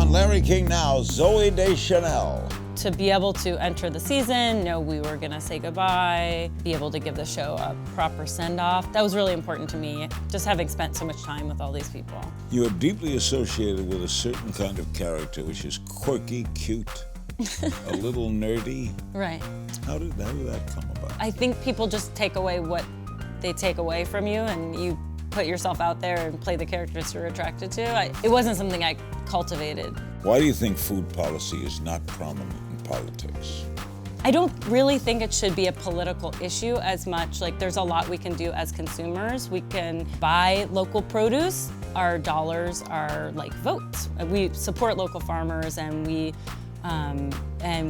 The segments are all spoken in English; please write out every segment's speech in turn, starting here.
On Larry King Now, Zooey Deschanel. To be able to enter the season, know we were gonna say goodbye, be able to give the show a proper send-off, that was really important to me, just having spent so much time with all these people. You are deeply associated with a certain kind of character, which is quirky, cute, a little nerdy. Right. How did that come about? I think people just take away what they take away from you, and you put yourself out there and play the characters you're attracted to. It wasn't something I cultivated. Why do you think food policy is not prominent in politics? I don't really think it should be a political issue as much. Like, there's a lot we can do as consumers. We can buy local produce. Our dollars are like votes. We support local farmers, and we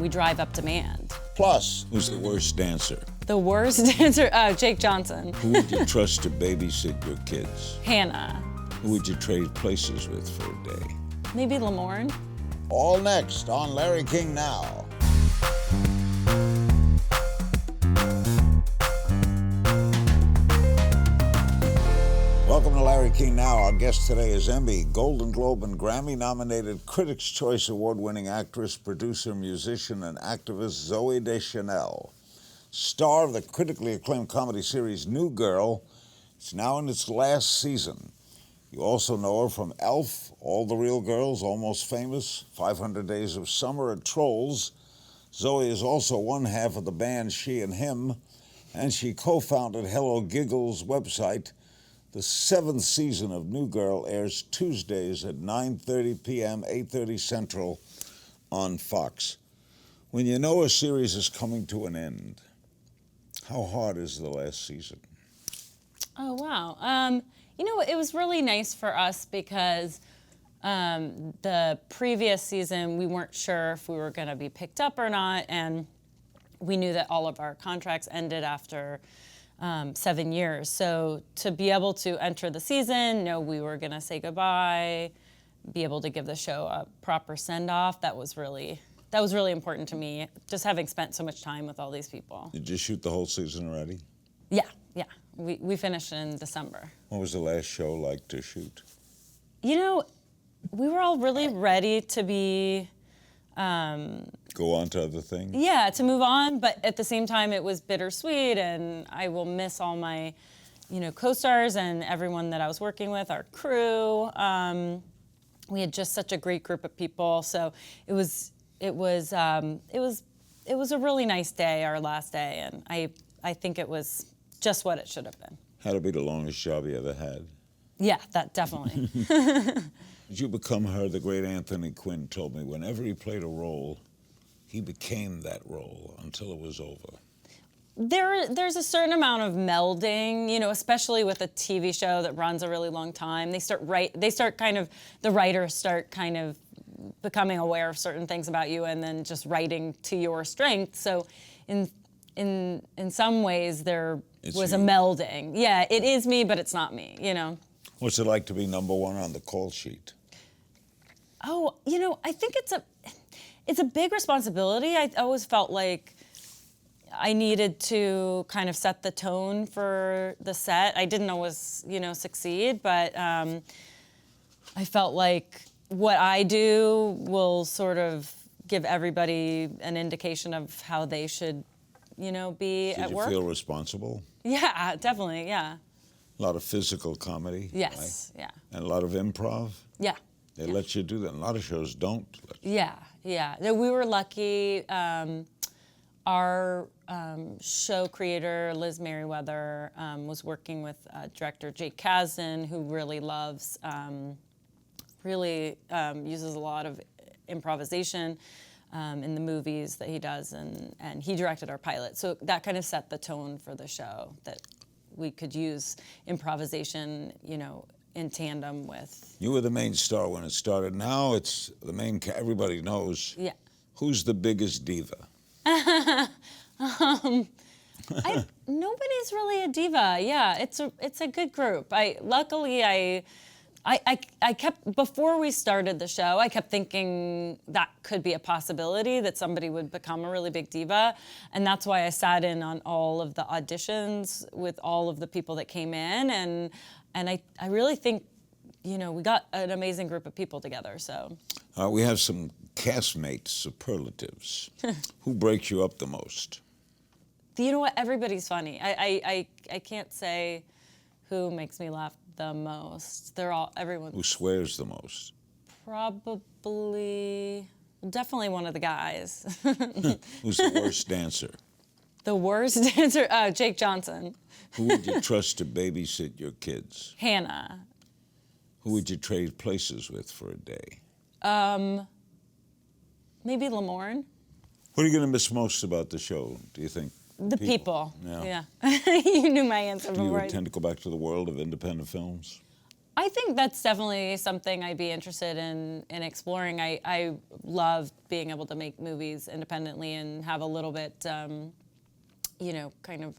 drive up demand. Plus, who's the worst dancer? The worst dancer? Jake Johnson. Who would you trust to babysit your kids? Hannah. Who would you trade places with for a day? Maybe Lamorne. All next on Larry King Now. Welcome to Larry King Now. Our guest today is Emmy, Golden Globe, and Grammy-nominated Critics' Choice Award-winning actress, producer, musician, and activist Zooey Deschanel. Star of the critically acclaimed comedy series New Girl. It's now in its last season. You also know her from Elf, All the Real Girls, Almost Famous, 500 Days of Summer, and Trolls. Zooey is also one half of the band She and Him, and she co-founded Hello Giggle's website. The 7th season of New Girl airs Tuesdays at 9:30 p.m., 8:30 Central on Fox. When you know a series is coming to an end, how hard is the last season? Oh, wow. You know, it was really nice for us because the previous season, we weren't sure if we were going to be picked up or not, and we knew that all of our contracts ended after 7 years. So to be able to enter the season, know we were going to say goodbye, be able to give the show a proper send-off, that was really important to me, just having spent so much time with all these people. Did you shoot the whole season already? Yeah. We finished in December. What was the last show like to shoot? You know, we were all really ready to be... Go on to other things? Yeah, to move on, but at the same time it was bittersweet, and I will miss all my, co-stars and everyone that I was working with, our crew. We had just such a great group of people, so it was a really nice day, our last day, and I think it was just what it should have been. Had to be the longest job you ever had. Yeah, that definitely. Did you become her? The great Anthony Quinn told me whenever he played a role, he became that role until it was over. There's a certain amount of melding, especially with a TV show that runs a really long time. The writers start kind of becoming aware of certain things about you and then just writing to your strength. So in some ways was a melding. Yeah, it is me, but it's not me, What's it like to be number one on the call sheet? Oh, I think it's a big responsibility. I always felt like I needed to kind of set the tone for the set. I didn't always, succeed, but I felt like what I do will sort of give everybody an indication of how they should, be at work. Did you feel responsible? Yeah, definitely, yeah. A lot of physical comedy. Yes, right? Yeah. And a lot of improv. Yeah. They let you do that. A lot of shows don't. Yeah. No, we were lucky. Our show creator, Liz Merriweather, was working with director Jake Kasdan, who really loves, uses a lot of improvisation in the movies that he does, and he directed our pilot. So that kind of set the tone for the show, that we could use improvisation, in tandem with... You were the main star when it started. Now it's the main... Everybody knows. Yeah. Who's the biggest diva? Nobody's really a diva. Yeah, it's a good group. Luckily I kept, before we started the show, I kept thinking that could be a possibility, that somebody would become a really big diva. And that's why I sat in on all of the auditions with all of the people that came in. And I really think, we got an amazing group of people together, so. We have some castmate superlatives. Who breaks you up the most? You know what? Everybody's funny. I can't say who makes me laugh the most. Everyone. Who swears the most? Probably, definitely one of the guys. Who's the worst dancer? The worst dancer? Jake Johnson. Who would you trust to babysit your kids? Hannah. Who would you trade places with for a day? Maybe Lamorne. What are you going to miss most about the show, do you think? The people. Yeah. You knew my answer Do you before. intend to go back to the world of independent films? I think that's definitely something I'd be interested in exploring. I love being able to make movies independently and have a little bit, kind of,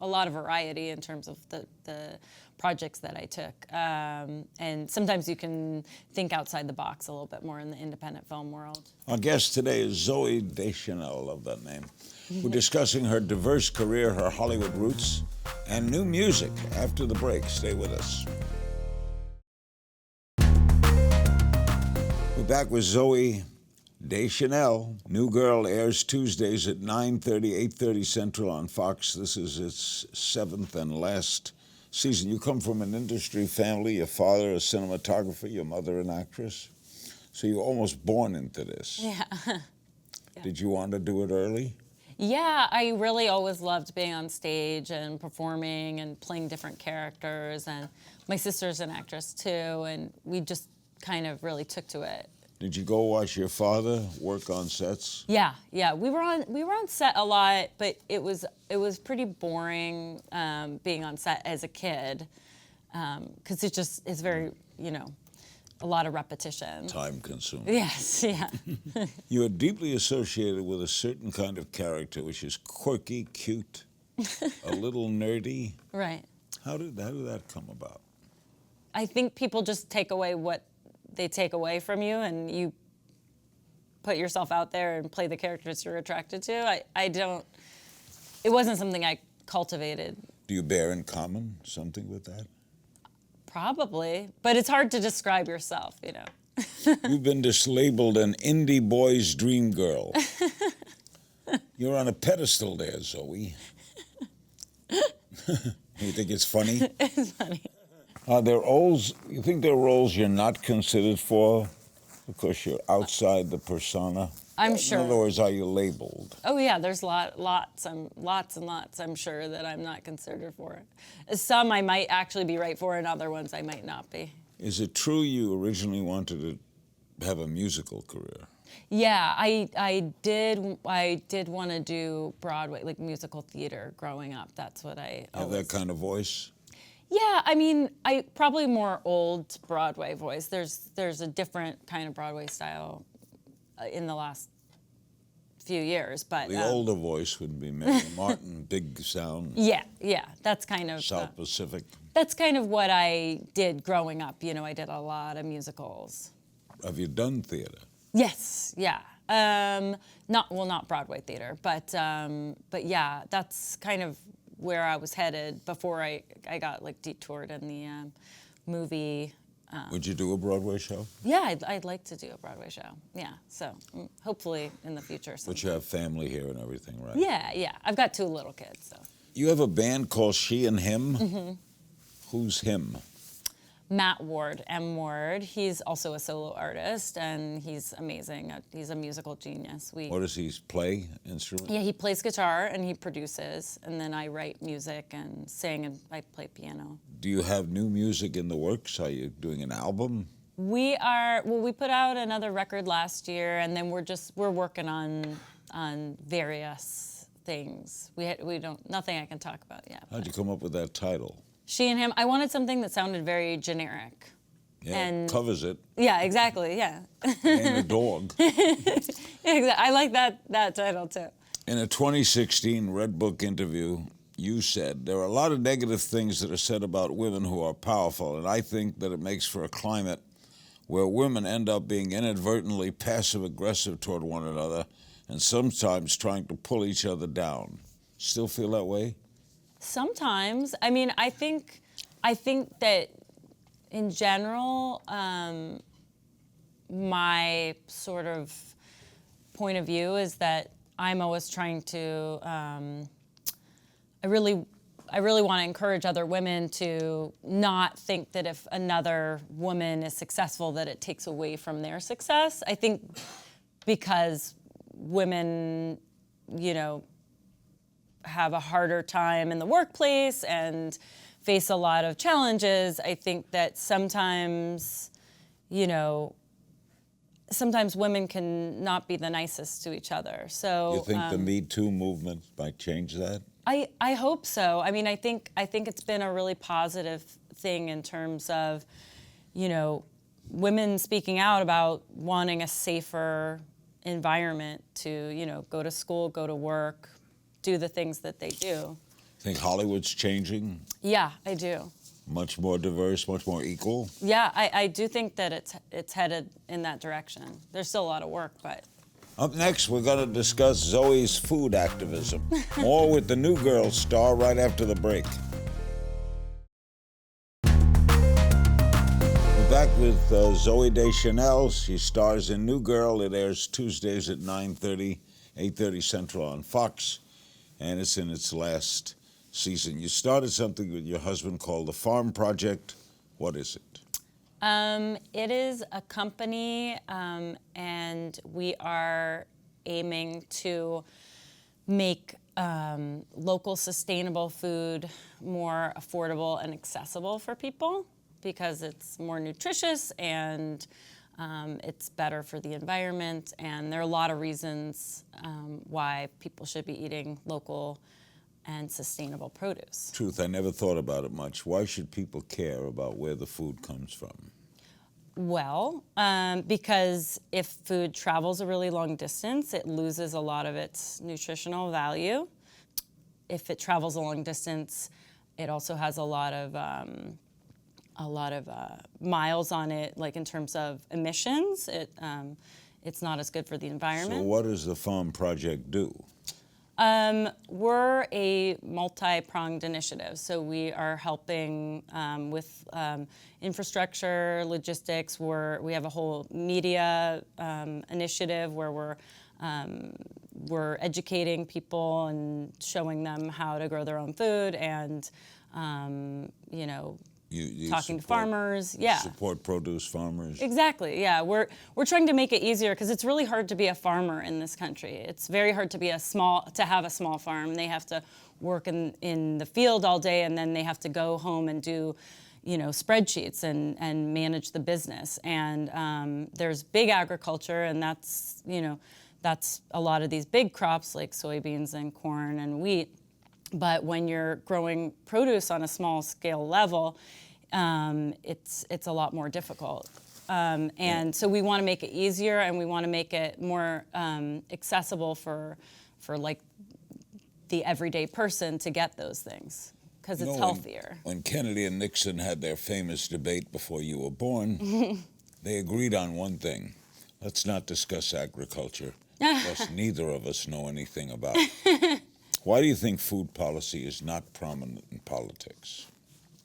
a lot of variety in terms of the projects that I took. And sometimes you can think outside the box a little bit more in the independent film world. Our guest today is Zooey Deschanel, love that name. We're discussing her diverse career, her Hollywood roots, and new music. After the break, stay with us. We're back with Zooey Deschanel. New Girl airs Tuesdays at 9:30, 8:30 Central on Fox. This is its 7th and last season. You come from an industry family, your father a cinematographer, your mother an actress. So you were almost born into this. Yeah. Did you want to do it early? Yeah, I really always loved being on stage and performing and playing different characters. And my sister's an actress too, and we just kind of really took to it. Did you go watch your father work on sets? Yeah. We were on set a lot, but it was pretty boring being on set as a kid because it's very a lot of repetition. Time consuming. Yes. Yeah. You are deeply associated with a certain kind of character, which is quirky, cute, a little nerdy. Right. How did that come about? I think people just take away what they take away from you, and you put yourself out there and play the characters you're attracted to. It wasn't something I cultivated. Do you bear in common something with that? Probably, but it's hard to describe yourself, You've been mislabeled an indie boy's dream girl. You're on a pedestal there, Zooey. You think it's funny? It's funny. You think there are roles you're not considered for because you're outside the persona? I'm sure. In other words, are you labeled? Oh yeah, there's lots and lots, I'm sure, that I'm not considered for. Some I might actually be right for, and other ones I might not be. Is it true you originally wanted to have a musical career? Yeah, I did want to do Broadway, like musical theater growing up. That's what I Have that kind of voice? Yeah, I mean, I probably more old Broadway voice. There's a different kind of Broadway style in the last few years, but the older voice would be Mary Martin, big sound. Yeah, that's kind of South Pacific. That's kind of what I did growing up. I did a lot of musicals. Have you done theater? Yes, yeah. Not Broadway theater, but yeah, that's kind of where I was headed before I got detoured in the movie. Would you do a Broadway show? Yeah, I'd like to do a Broadway show. Yeah, so hopefully in the future. But you have family here and everything, right? Yeah. I've got 2 little kids, so. You have a band called She and Him? Mm-hmm. Who's him? Matt Ward, M. Ward. He's also a solo artist, and he's amazing. He's a musical genius. What does he play? Instrument? Yeah, he plays guitar and he produces, and then I write music and sing, and I play piano. Do you have new music in the works? Are you doing an album? We put out another record last year, and then we're working on various things. Nothing I can talk about yet. How'd you come up with that title? She and Him. I wanted something that sounded very generic. Yeah, and covers it. Yeah, exactly. Yeah. And a dog. I like that title too. In a 2016 Red Book interview, you said, there are a lot of negative things that are said about women who are powerful, and I think that it makes for a climate where women end up being inadvertently passive-aggressive toward one another and sometimes trying to pull each other down. Still feel that way? Sometimes. I mean, I think that in general, my sort of point of view is that I'm always trying to, I really want to encourage other women to not think that if another woman is successful that it takes away from their success. I think because women, have a harder time in the workplace and face a lot of challenges, I think that sometimes, sometimes women can not be the nicest to each other. So You think the Me Too movement might change that? I hope so. I mean, I think it's been a really positive thing in terms of, women speaking out about wanting a safer environment to, go to school, go to work, do the things that they do. Think Hollywood's changing? Yeah, I do. Much more diverse, much more equal? Yeah, I do think that it's headed in that direction. There's still a lot of work, but. Up next, we're going to discuss Zoe's food activism. More with the New Girl star right after the break. We're back with Zooey Deschanel. She stars in New Girl. It airs Tuesdays at 9:30, 8:30 Central on Fox, and it's in its last season. You started something with your husband called the Farm Project. What is it? It is a company, and we are aiming to make local sustainable food more affordable and accessible for people because it's more nutritious and it's better for the environment. And there are a lot of reasons why people should be eating local and sustainable produce. Truth, I never thought about it much. Why should people care about where the food comes from? Well, because if food travels a really long distance, it loses a lot of its nutritional value. If it travels a long distance, it also has a lot of miles on it, like in terms of emissions. It's not as good for the environment. So what does the Farm Project do? We're a multi-pronged initiative. So we are helping with infrastructure, logistics. We have a whole media initiative where we're educating people and showing them how to grow their own food and, You talking to farmers, yeah. Support produce farmers. Exactly, yeah. We're trying to make it easier because it's really hard to be a farmer in this country. It's very hard to have a small farm. They have to work in the field all day and then they have to go home and do, spreadsheets and manage the business. And there's big agriculture, and that's a lot of these big crops like soybeans and corn and wheat. But when you're growing produce on a small scale level, it's a lot more difficult. And so we want to make it easier, and we want to make it more accessible for like the everyday person to get those things because it's healthier. When Kennedy and Nixon had their famous debate before you were born, they agreed on one thing: let's not discuss agriculture, because neither of us know anything about it. Why do you think food policy is not prominent in politics?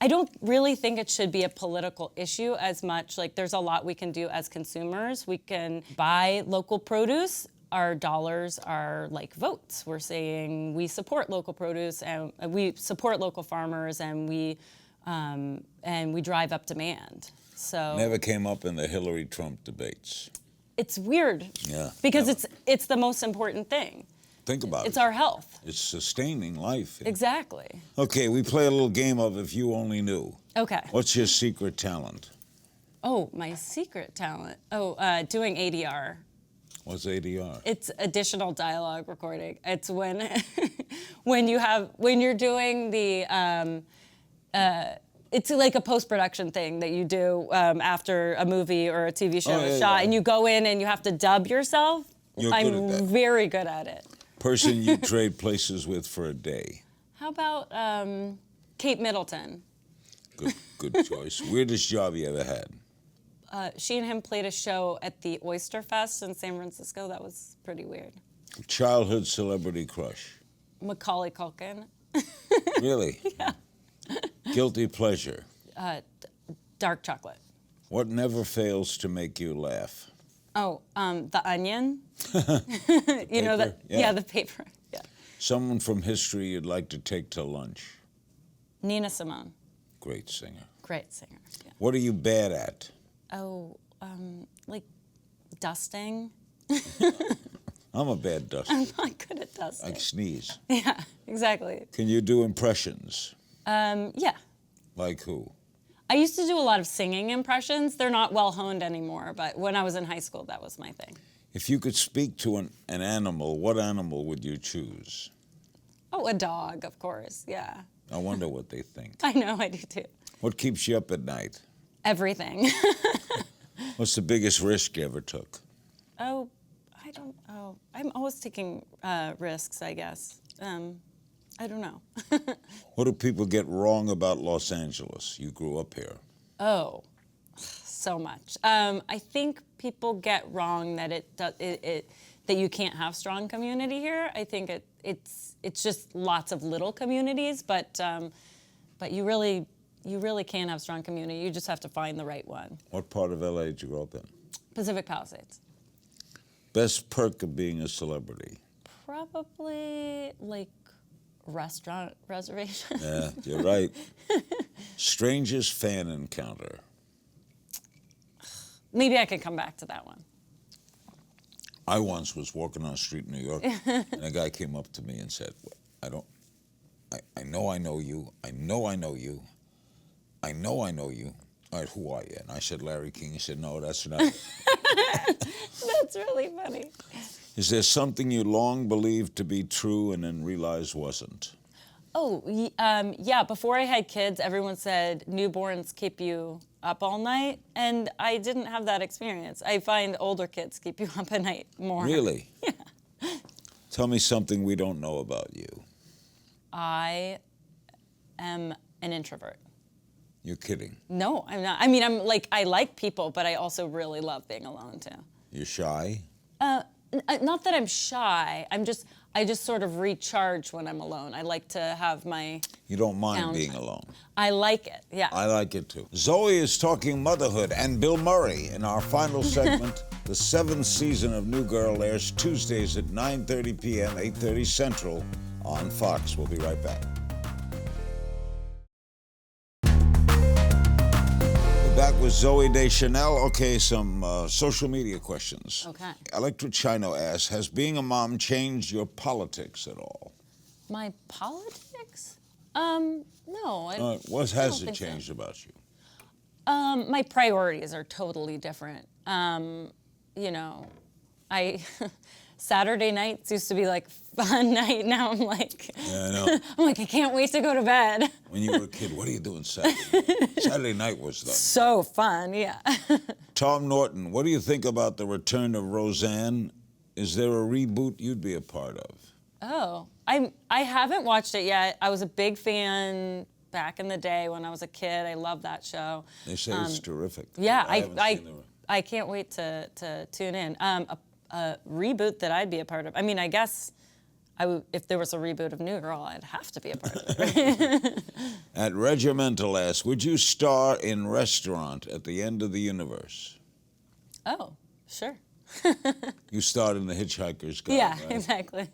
I don't really think it should be a political issue as much. Like, there's a lot we can do as consumers. We can buy local produce. Our dollars are like votes. We're saying we support local produce and we support local farmers, and we drive up demand. So Never came up in the Hillary-Trump debates. It's weird. Yeah. Because it's the most important thing. Think about it. It's our health. It's sustaining life. Exactly. Okay, we play a little game of If You Only Knew. Okay. What's your secret talent? Oh, my secret talent. Oh, doing ADR. What's ADR? It's additional dialogue recording. It's when when you're doing the it's like a post-production thing that you do after a movie or a TV show is shot, and you go in and you have to dub yourself. I'm very good at it. Person you trade places with for a day. How about Kate Middleton? Good choice. Weirdest job you ever had? She and him played a show at the Oyster Fest in San Francisco. That was pretty weird. Childhood celebrity crush? Macaulay Culkin. Really? Yeah. Guilty pleasure? Dark chocolate. What never fails to make you laugh? Oh, The Onion. You know paper? that? Yeah, the paper. Yeah. Someone from history you'd like to take to lunch? Nina Simone. Great singer. Great singer. Yeah. What are you bad at? Oh, like dusting. I'm a bad duster. I'm not good at dusting. I sneeze. Yeah, exactly. Can you do impressions? Yeah. Like who? I used to do a lot of singing impressions. They're not well honed anymore, but when I was in high school, that was my thing. If you could speak to an animal, what animal would you choose? Oh, a dog, of course. Yeah. I wonder what they think. I know, I do too. What keeps you up at night? Everything. What's the biggest risk you ever took? Oh, I'm always taking risks, I guess. I don't know. What do people get wrong about Los Angeles? You grew up here. Oh, so much. I think people get wrong that that you can't have strong community here. I think it's just lots of little communities, but you really can have strong community. You just have to find the right one. What part of LA did you grow up in? Pacific Palisades. Best perk of being a celebrity? Probably like restaurant reservation. Yeah, you're right. Strangest fan encounter? Maybe I can come back to that one. I once was walking on a street in New York, and a guy came up to me and said, I know I know you. I know I know you. I know I know you. All right, who are you? And I said, Larry King. He said, no, that's not it. That's really funny. Is there something you long believed to be true and then realized wasn't? Oh, yeah, before I had kids, everyone said newborns keep you up all night, and I didn't have that experience. I find older kids keep you up at night more. Really? Yeah. Tell me something we don't know about you. I am an introvert. You're kidding. No, I'm not. I mean, I like people, but I also really love being alone too. You're shy? Not that I'm shy. I just sort of recharge when I'm alone. I like to have my You don't mind downtime. being alone? I like it, yeah. I like it too. Zoe is talking motherhood and Bill Murray in our final segment. The 7th season of New Girl airs Tuesdays at 9:30 p.m., 8:30 Central on Fox. We'll be right back. Back with Zooey Deschanel. Okay, some social media questions. Okay. Electra Chino asks, has being a mom changed your politics at all? My politics? No. What has don't it think so. changed about you? My priorities are totally different. Saturday nights used to be like fun night. Now I'm like, Yeah, I know. I'm like, I can't wait to go to bed. When you were a kid, what are you doing Saturday? Saturday night was the So fun, yeah. Tom Norton, what do you think about the return of Roseanne? Is there a reboot you'd be a part of? Oh, I haven't watched it yet. I was a big fan back in the day when I was a kid. I love that show. They say it's terrific. Yeah, I I can't wait to tune in. A reboot that I'd be a part of. I mean, I guess if there was a reboot of New Girl, I'd have to be a part of it. At Regimental asks, would you star in Restaurant at the End of the Universe? Oh, sure. You starred in The Hitchhiker's Guide, Yeah, right? exactly.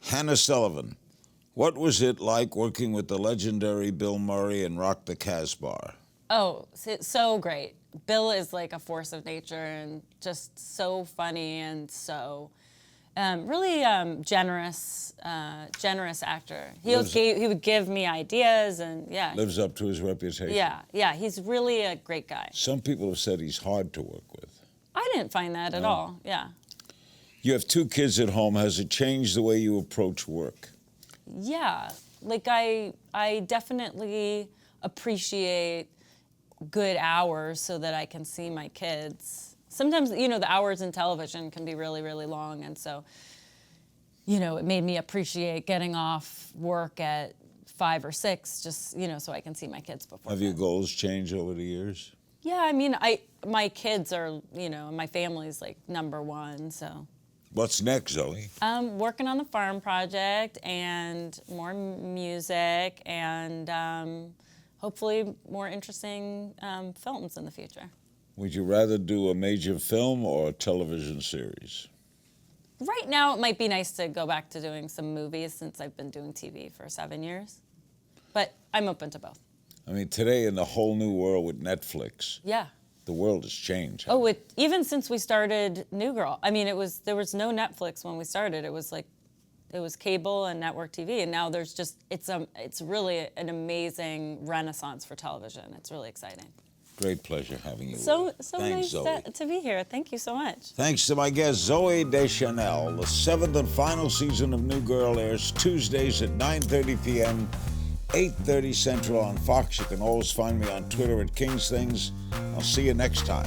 Hannah Sullivan, what was it like working with the legendary Bill Murray and Rock the Casbah? Oh, so great. Bill is like a force of nature and just so funny and so really generous actor. He would give me ideas and yeah. Lives up to his reputation. Yeah, he's really a great guy. Some people have said he's hard to work with. I didn't find that at all, yeah. You have 2 kids at home. Has it changed the way you approach work? Yeah, like I definitely appreciate good hours so that I can see my kids. Sometimes, the hours in television can be really, really long, and so, it made me appreciate getting off work at 5 or 6, just, so I can see my kids before. Have your goals changed over the years? Yeah, I mean, my kids are, my family's like #1, so. What's next, Zoe? Working on the farm project and more music and hopefully more interesting films in the future. Would you rather do a major film or a television series? Right now, it might be nice to go back to doing some movies since I've been doing TV for 7 years. But I'm open to both. I mean, today in the whole new world with Netflix, Yeah. the world has changed. Oh, even since we started New Girl. I mean, there was no Netflix when we started. It was cable and network TV, and now there's just it's really an amazing renaissance for television. It's really exciting. Great pleasure having you. So Thanks, nice Zooey. to be here. Thank you so much. Thanks to my guest, Zooey Deschanel. The 7th and final season of New Girl airs Tuesdays at 9:30 p.m., 8:30 Central on Fox. You can always find me on Twitter at Kings Things. I'll see you next time.